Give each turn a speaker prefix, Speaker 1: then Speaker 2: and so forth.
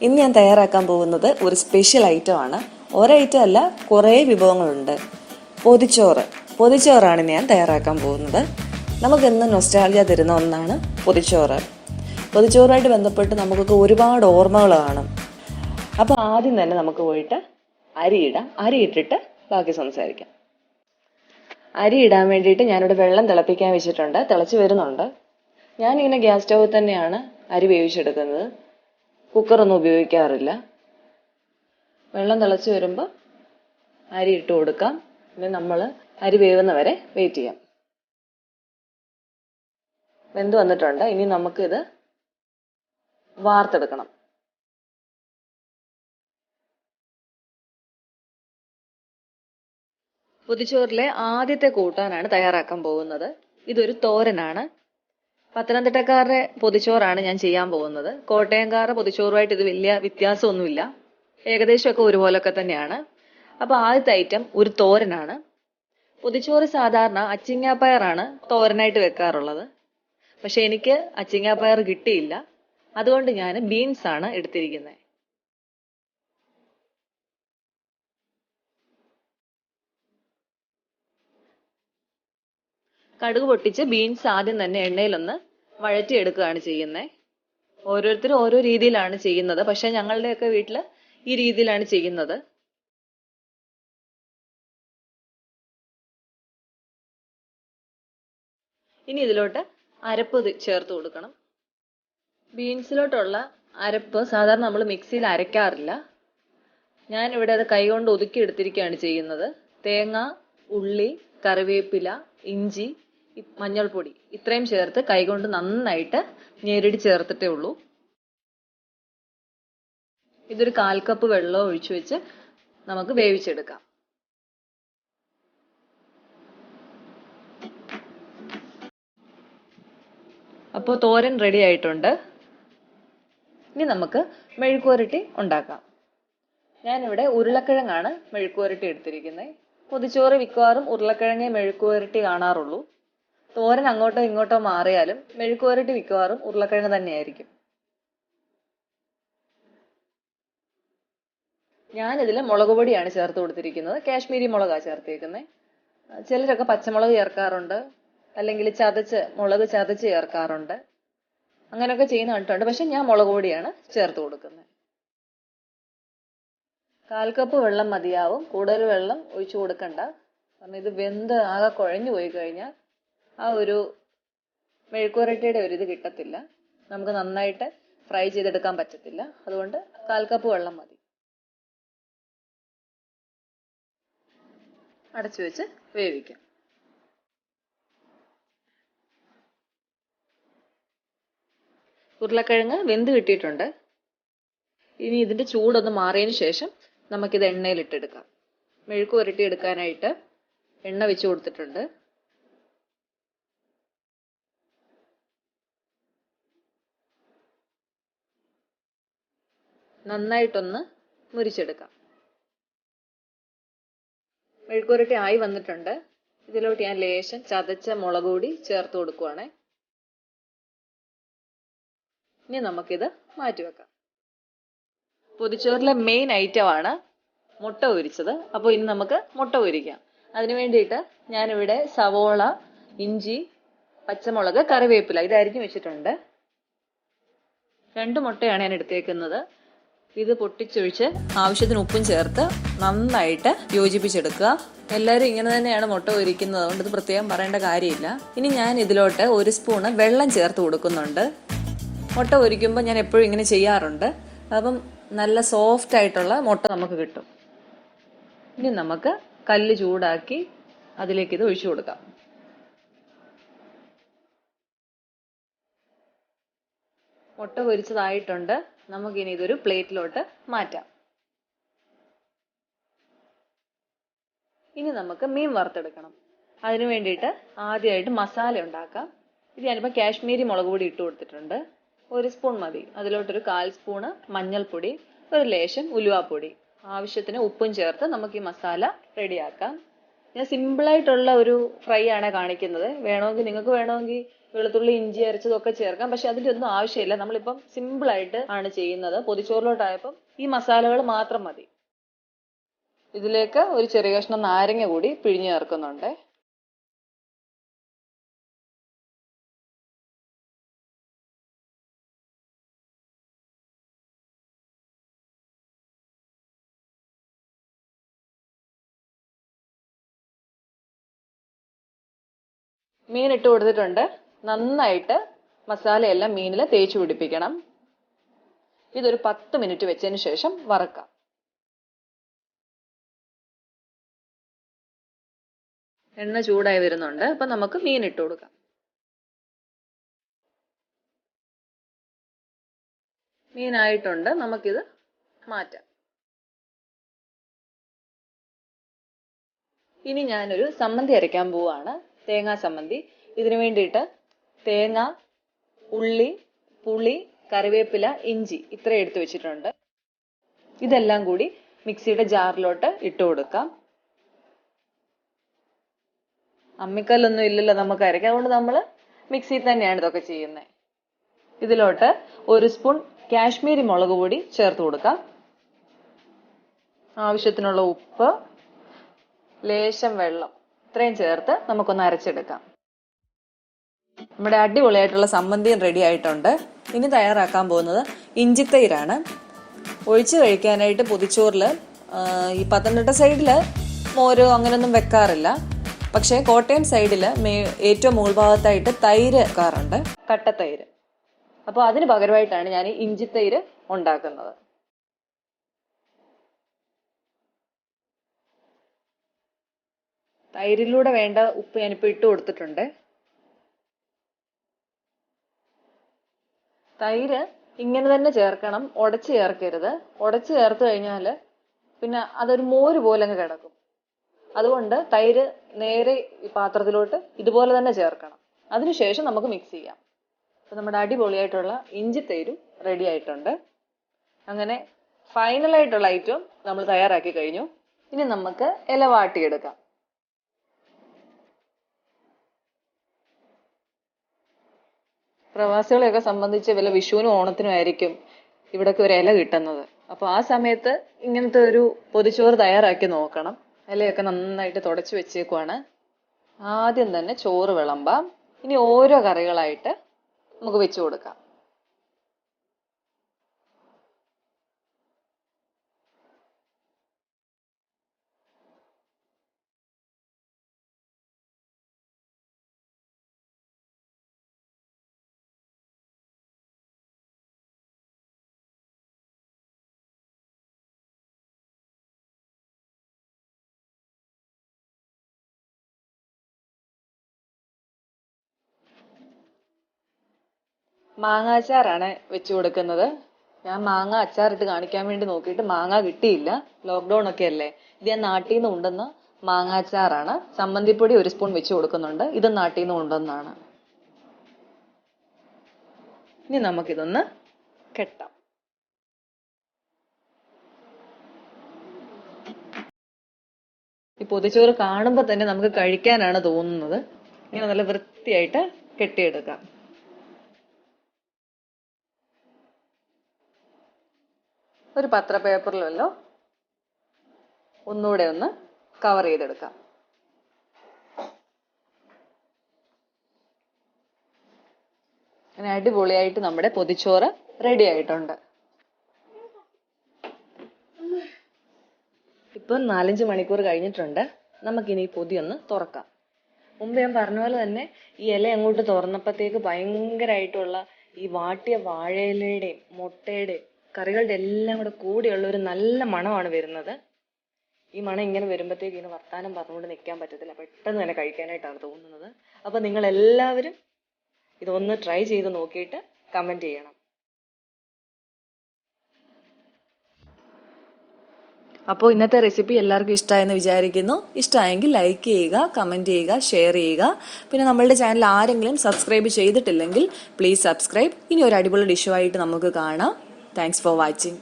Speaker 1: ഇന്ന് ഞാൻ തയ്യാറാക്കാൻ പോകുന്നത് ഒരു സ്പെഷ്യൽ ഐറ്റമാണ്. ഒരൈറ്റം അല്ല, കുറേ വിഭവങ്ങളുണ്ട്. പൊതിച്ചോറാണ് ഞാൻ തയ്യാറാക്കാൻ പോകുന്നത്. നമുക്കെന്നും നൊസ്റ്റാൾജിയ തരുന്ന ഒന്നാണ് പൊതിച്ചോറ്. പൊതിച്ചോറുമായിട്ട് ബന്ധപ്പെട്ട് നമുക്കൊക്കെ ഒരുപാട് ഓർമ്മകൾ കാണും. അപ്പോൾ ആദ്യം തന്നെ നമുക്ക് പോയിട്ട് അരി ഇട്ടിട്ട് ബാക്കി സംസാരിക്കാം. അരി ഇടാൻ വേണ്ടിയിട്ട് ഞാനിവിടെ വെള്ളം തിളപ്പിക്കാൻ വെച്ചിട്ടുണ്ട്. തിളച്ച് വരുന്നുണ്ട്. ഞാനിങ്ങനെ ഗ്യാസ് സ്റ്റൗവിൽ തന്നെയാണ് അരി വേവിച്ചെടുക്കുന്നത്. കുക്കറൊന്നും ഉപയോഗിക്കാറില്ല. വെള്ളം തിളച്ച് വരുമ്പോൾ അരി ഇട്ട് കൊടുക്കാം. പിന്നെ നമ്മൾ അരി വേവുന്ന വരെ വെയിറ്റ് ചെയ്യാം. വെന്ത് വന്നിട്ടുണ്ട്. ഇനി നമുക്കിത് വാർത്തെടുക്കണം. പൊതിച്ചോറിലെ ആദ്യത്തെ കൂട്ടാനാണ് തയ്യാറാക്കാൻ പോകുന്നത്. ഇതൊരു തോരനാണ്. പത്തനംതിട്ടക്കാരുടെ പൊതിച്ചോറാണ് ഞാൻ ചെയ്യാൻ പോകുന്നത്. കോട്ടയംകാരുടെ പൊതിച്ചോറുമായിട്ട് ഇത് വലിയ വ്യത്യാസമൊന്നുമില്ല. ഏകദേശമൊക്കെ ഒരുപോലൊക്കെ തന്നെയാണ്. അപ്പോൾ ആദ്യത്തെ ഐറ്റം ഒരു തോരനാണ്. പൊതിച്ചോറ് സാധാരണ അച്ചിങ്ങാപ്പയറാണ് തോരനായിട്ട് വെക്കാറുള്ളത്. പക്ഷെ എനിക്ക് അച്ചിങ്ങാപ്പയർ കിട്ടിയില്ല. അതുകൊണ്ട് ഞാൻ ബീൻസ് ആണ് എടുത്തിരിക്കുന്നത്. കടുക് പൊട്ടിച്ച് ബീൻസ് ആദ്യം തന്നെ എണ്ണയിലൊന്ന് വഴറ്റിയെടുക്കുകയാണ് ചെയ്യുന്നത്. ഓരോരുത്തരും ഓരോ രീതിയിലാണ് ചെയ്യുന്നത്. പക്ഷെ ഞങ്ങളുടെയൊക്കെ വീട്ടിൽ ഈ രീതിയിലാണ് ചെയ്യുന്നത്. ഇനി ഇതിലോട്ട് അരപ്പ് ചേർത്ത് കൊടുക്കണം. ബീൻസിലോട്ടുള്ള അരപ്പ് സാധാരണ നമ്മൾ മിക്സിയിൽ അരയ്ക്കാറില്ല. ഞാനിവിടെ അത് കൈകൊണ്ട് ഒതുക്കി എടുത്തിരിക്കുകയാണ് ചെയ്യുന്നത്. തേങ്ങ, ഉള്ളി, കറിവേപ്പില, ഇഞ്ചി, മഞ്ഞൾപ്പൊടി ഇത്രയും ചേർത്ത് കൈകൊണ്ട് നന്നായിട്ട് ഞെരടി ചേർത്തിട്ടേ ഉള്ളൂ. ഇതൊരു 1/4 കപ്പ് വെള്ളം ഒഴിച്ചു വെച്ച് നമുക്ക് വേവിച്ചെടുക്കാം. അപ്പോൾ തോരൻ റെഡി ആയിട്ടുണ്ട്. ഇനി നമുക്ക് മെഴുക്കുവരട്ടി ഉണ്ടാക്കാം. ഞാനിവിടെ ഉരുളക്കിഴങ്ങാണ് മെഴുക്കുവരട്ടി എടുത്തിരിക്കുന്നത്. പൊതിച്ചോറ് മിക്കവാറും ഉരുളക്കിഴങ്ങേ മെഴുക്കുവരട്ടി കാണാറുള്ളൂ. തോരൻ അങ്ങോട്ടോ ഇങ്ങോട്ടോ മാറിയാലും മെഴുക്കുവരട്ടി മിക്കവാറും ഉരുളക്കിഴങ്ങ് തന്നെയായിരിക്കും. ഞാനിതിൽ മുളക് പൊടിയാണ് ചേർത്ത് കൊടുത്തിരിക്കുന്നത്. കാശ്മീരി മുളകാണ് ചേർത്തേക്കുന്നത്. ചിലരൊക്കെ പച്ചമുളക് ചേർക്കാറുണ്ട്, അല്ലെങ്കിൽ മുളക് ചതച്ച് ചേർക്കാറുണ്ട്. അങ്ങനെയൊക്കെ ചെയ്യുന്ന കണ്ടിട്ടുണ്ട്. പക്ഷെ ഞാൻ മുളക് പൊടിയാണ് ചേർത്ത് കൊടുക്കുന്നത്. 1/4 കപ്പ് വെള്ളം മതിയാവും. കൂടുതൽ വെള്ളം ഒഴിച്ചു കൊടുക്കണ്ട. കാരണം ഇത് വെന്ത് ആകെ കുഴഞ്ഞു പോയി കഴിഞ്ഞാൽ ആ ഒരു മെഴുക്കുവരട്ടിയുടെ ഒരു ഇത് കിട്ടത്തില്ല. നമുക്ക് നന്നായിട്ട് ഫ്രൈ ചെയ്തെടുക്കാൻ പറ്റത്തില്ല. അതുകൊണ്ട് 1/4 കപ്പ് വെള്ളം മതി. അടച്ചു വെച്ച് വേവിക്കാം. ഉരുളക്കിഴങ്ങ് വെന്ത് കിട്ടിയിട്ടുണ്ട്. ഇനി ഇതിന്റെ ചൂടൊന്ന് മാറിയതിന് ശേഷം നമുക്കിത് എണ്ണയിലിട്ടെടുക്കാം. മെഴുക്ക് പുരട്ടി എടുക്കാനായിട്ട് എണ്ണ വെച്ച് കൊടുത്തിട്ടുണ്ട്. നന്നായിട്ടൊന്ന് മുരിച്ചെടുക്കാം. മെഴുക്ക് പുരട്ടി ആയി വന്നിട്ടുണ്ട്. ഇതിലോട്ട് ഞാൻ ലേശം ചതച്ച മുളക് പൊടി ചേർത്ത് കൊടുക്കുവാണ്. ഇനി നമുക്കിത് മാറ്റിവെക്കാം. പൊതിച്ചോറിലെ മെയിൻ ഐറ്റമാണ് മുട്ട പൊരിച്ചത്. അപ്പോൾ ഇനി നമുക്ക് മുട്ട പൊരിക്കാം. അതിനു വേണ്ടിയിട്ട് ഞാനിവിടെ സവോള, ഇഞ്ചി, പച്ചമുളക്, കറിവേപ്പില ഇതായിരിക്കും വെച്ചിട്ടുണ്ട്. 2 മുട്ടയാണ് ഞാൻ എടുത്തേക്കുന്നത്. ഇത് പൊട്ടിച്ചൊഴിച്ച് ആവശ്യത്തിന് ഉപ്പും ചേർത്ത് നന്നായിട്ട് യോജിപ്പിച്ചെടുക്കുക. എല്ലാവരും ഇങ്ങനെ തന്നെയാണ് മുട്ട പൊരിക്കുന്നത്. അതുകൊണ്ട് ഇത് പ്രത്യേകം പറയേണ്ട കാര്യമില്ല. ഇനി ഞാൻ ഇതിലോട്ട് 1 സ്പൂണ് വെള്ളം ചേർത്ത് കൊടുക്കുന്നുണ്ട്. മുട്ട പൊരിക്കുമ്പോൾ ഞാൻ എപ്പോഴും ഇങ്ങനെ ചെയ്യാറുണ്ട്. അപ്പം നല്ല സോഫ്റ്റ് ആയിട്ടുള്ള മുട്ട നമുക്ക് കിട്ടും. ഇനി നമുക്ക് കല്ല് ചൂടാക്കി അതിലേക്ക് ഇത് ഒഴിച്ചു കൊടുക്കാം. മുട്ട പൊരിച്ചതായിട്ടുണ്ട്. നമുക്കിനി ഇതൊരു പ്ലേറ്റിലോട്ട് മാറ്റാം. ഇനി നമുക്ക് മീൻ വറുത്തെടുക്കണം. അതിനു വേണ്ടിയിട്ട് ആദ്യമായിട്ട് മസാല ഉണ്ടാക്കാം. ഇത് ഞാനിപ്പോൾ കാശ്മീരി മുളക് പൊടി ഇട്ട് കൊടുത്തിട്ടുണ്ട്. 1 സ്പൂൺ മതി. അതിലോട്ടൊരു 1/4 സ്പൂണ് മഞ്ഞൾപ്പൊടി, ഒരു ലേശം ഉലുവാപ്പൊടി, ആവശ്യത്തിന് ഉപ്പും ചേർത്ത് നമുക്ക് ഈ മസാല റെഡിയാക്കാം. ഞാൻ സിമ്പിളായിട്ടുള്ള ഒരു ഫ്രൈ ആണ് കാണിക്കുന്നത്. നിങ്ങൾക്ക് വേണമെങ്കിൽ വെളുത്തുള്ളി ഇഞ്ചി അരച്ചതൊക്കെ ചേർക്കാം. പക്ഷെ അതിൻ്റെ ഒന്നും ആവശ്യമില്ല. നമ്മളിപ്പം സിമ്പിളായിട്ട് ആണ് ചെയ്യുന്നത്. പൊതിച്ചോറിലോട്ടായപ്പം ഈ മസാലകൾ മാത്രം മതി. ഇതിലേക്ക് ഒരു ചെറിയ കഷ്ണം നാരങ്ങ കൂടി പിഴിഞ്ഞ് ചേർക്കുന്നുണ്ട്. മീൻ ഇട്ട് കൊടുത്തിട്ടുണ്ട്. നന്നായിട്ട് മസാലയെല്ലാം മീനിൽ തേച്ച് പിടിപ്പിക്കണം. ഇതൊരു 10 മിനിറ്റ് വെച്ചതിന് ശേഷം വറക്കാം. എണ്ണ ചൂടായി വരുന്നുണ്ട്. അപ്പം നമുക്ക് മീൻ ഇട്ട് കൊടുക്കാം. മീനായിട്ടുണ്ട്. നമുക്കിത് മാറ്റാം. ഇനി ഞാനൊരു സമ്മന്തി അരയ്ക്കാൻ പോവാണ്. തേങ്ങാ സമ്മന്തി. ഇതിനു വേണ്ടിയിട്ട് തേങ്ങ, ഉള്ളി, പുളി, കറിവേപ്പില, ഇഞ്ചി ഇത്രയും എടുത്തു വെച്ചിട്ടുണ്ട്. ഇതെല്ലാം കൂടി മിക്സിയുടെ ജാറിലോട്ട് ഇട്ട് കൊടുക്കാം. അമ്മിക്കല്ലൊന്നും ഇല്ലല്ലോ നമുക്ക് അരയ്ക്കാൻ. അതുകൊണ്ട് നമ്മൾ മിക്സിയിൽ തന്നെയാണ് ഇതൊക്കെ ചെയ്യുന്നത്. ഇതിലോട്ട് 1 സ്പൂൺ കാശ്മീരി മുളക് പൊടി ചേർത്ത് കൊടുക്കാം. ആവശ്യത്തിനുള്ള ഉപ്പ്, ലേശം വെള്ളം ഇത്രയും ചേർത്ത് നമുക്കൊന്ന് അരച്ചെടുക്കാം. നമ്മുടെ അടിപൊളിയായിട്ടുള്ള സമ്മന്തിയും റെഡി ആയിട്ടുണ്ട്. ഇനി തയ്യാറാക്കാൻ പോകുന്നത് ഇഞ്ചിത്തൈരാണ്. ഒഴിച്ച് കഴിക്കാനായിട്ട് പൊതിച്ചോറിൽ ഈ പത്തനംതിട്ട സൈഡിൽ മോരോ അങ്ങനെയൊന്നും വെക്കാറില്ല. പക്ഷേ കോട്ടയം സൈഡിൽ ഏറ്റവും മുകൾഭാഗത്തായിട്ട് തൈര് വെക്കാറുണ്ട്, കട്ടത്തൈര്. അപ്പോൾ അതിന് പകരമായിട്ടാണ് ഞാൻ ഇഞ്ചിത്തൈര് ഉണ്ടാക്കുന്നത്. തൈരിലൂടെ വേണ്ട ഉപ്പ് ഞാനിപ്പോൾ ഇട്ട് കൊടുത്തിട്ടുണ്ട്. തൈര് ഇങ്ങനെ തന്നെ ചേർക്കണം, ഉടച്ച് ചേർക്കരുത്. ഉടച്ച് ചേർത്ത് കഴിഞ്ഞാൽ പിന്നെ അതൊരു മോര് പോലെ അങ്ങ് കിടക്കും. അതുകൊണ്ട് തൈര് നേരെ ഈ പാത്രത്തിലോട്ട് ഇതുപോലെ തന്നെ ചേർക്കണം. അതിനുശേഷം നമുക്ക് മിക്സ് ചെയ്യാം. അപ്പം നമ്മുടെ അടിപൊളിയായിട്ടുള്ള ഇഞ്ചിത്തൈരും റെഡി ആയിട്ടുണ്ട്. അങ്ങനെ ഫൈനലായിട്ടുള്ള ഐറ്റം നമ്മൾ തയ്യാറാക്കി കഴിഞ്ഞു. ഇനി നമുക്ക് ഇല വാട്ടിയെടുക്കാം. പ്രവാസികളെയൊക്കെ സംബന്ധിച്ച് വല്ല വിഷുവിനും ഓണത്തിനും ആയിരിക്കും ഇവിടൊക്കെ ഒരു ഇല കിട്ടുന്നത്. അപ്പോൾ ആ സമയത്ത് ഇങ്ങനത്തെ ഒരു പൊതിച്ചോറ് തയ്യാറാക്കി നോക്കണം. ഇലയൊക്കെ നന്നായിട്ട് തുടച്ച് വെച്ചേക്കുവാണ്. ആദ്യം തന്നെ ചോറ് വിളമ്പാം. ഇനി ഓരോ കറികളായിട്ട് നമുക്ക് വെച്ചു കൊടുക്കാം. മാങ്ങ അച്ചാറാണ് വെച്ചു കൊടുക്കുന്നത്. ഞാൻ മാങ്ങ അച്ചാറിട്ട് കാണിക്കാൻ വേണ്ടി നോക്കിയിട്ട് മാങ്ങ കിട്ടിയില്ല. ലോക്ക്ഡൗൺ ഒക്കെ അല്ലേ. ഇത് ഞാൻ നാട്ടിൽ നിന്ന് കൊണ്ടുവന്ന മാങ്ങ അച്ചാറാണ്. ചമ്മന്തിപ്പൊടി 1 സ്പൂൺ വെച്ച് കൊടുക്കുന്നുണ്ട്. ഇത് നാട്ടിൽ നിന്ന് കൊണ്ടുവന്നാണ്. ഇനി നമുക്കിതൊന്ന് കെട്ടാം. ഈ പൊതിച്ചോറ് കാണുമ്പോൾ തന്നെ നമുക്ക് കഴിക്കാനാണ് തോന്നുന്നത്. ഇങ്ങനെ നല്ല വൃത്തിയായിട്ട് കെട്ടിയെടുക്കാം. ഒരു പത്രപേപ്പറിലല്ലോ ഒന്നുകൂടെ ഒന്ന് കവർ ചെയ്തെടുക്കാം. അങ്ങനെ അടിപൊളിയായിട്ട് നമ്മുടെ പൊതിച്ചോറ് റെഡി ആയിട്ടുണ്ട്. ഇപ്പം 4-5 മണിക്കൂർ കഴിഞ്ഞിട്ടുണ്ട്. നമുക്കിനി ഈ പൊതി ഒന്ന് തുറക്കാം. മുമ്പ് ഞാൻ പറഞ്ഞ പോലെ തന്നെ ഈ ഇല അങ്ങോട്ട് തുറന്നപ്പോഴത്തേക്ക് ഭയങ്കരമായിട്ടുള്ള ഈ വാട്ടിയ വാഴയിലയുടെയും മുട്ടയുടെയും കറികളുടെ എല്ലാം കൂടിയുള്ള ഒരു നല്ല മണമാണ് വരുന്നത്. ഈ മണം ഇങ്ങനെ വരുമ്പോഴത്തേക്ക് ഇങ്ങനെ വർത്താനം പറഞ്ഞുകൊണ്ട് നിൽക്കാൻ പറ്റത്തില്ല. പെട്ടെന്ന് തന്നെ കഴിക്കാനായിട്ടാണ് തോന്നുന്നത്. അപ്പോൾ നിങ്ങൾ എല്ലാവരും ഇതൊന്ന് ട്രൈ ചെയ്ത് നോക്കിയിട്ട് കമൻറ്റ് ചെയ്യണം. അപ്പോൾ ഇന്നത്തെ റെസിപ്പി എല്ലാവർക്കും ഇഷ്ടമായെന്ന് വിചാരിക്കുന്നു. ഇഷ്ടമായെങ്കിൽ ലൈക്ക് ചെയ്യുക, കമൻറ്റ് ചെയ്യുക, ഷെയർ ചെയ്യുക. പിന്നെ നമ്മളുടെ ചാനൽ ആരെങ്കിലും സബ്സ്ക്രൈബ് ചെയ്തിട്ടില്ലെങ്കിൽ പ്ലീസ് സബ്സ്ക്രൈബ്. ഇനി ഒരു അടിപൊളി ഡിഷുമായിട്ട് നമുക്ക് കാണാം. Thanks for watching.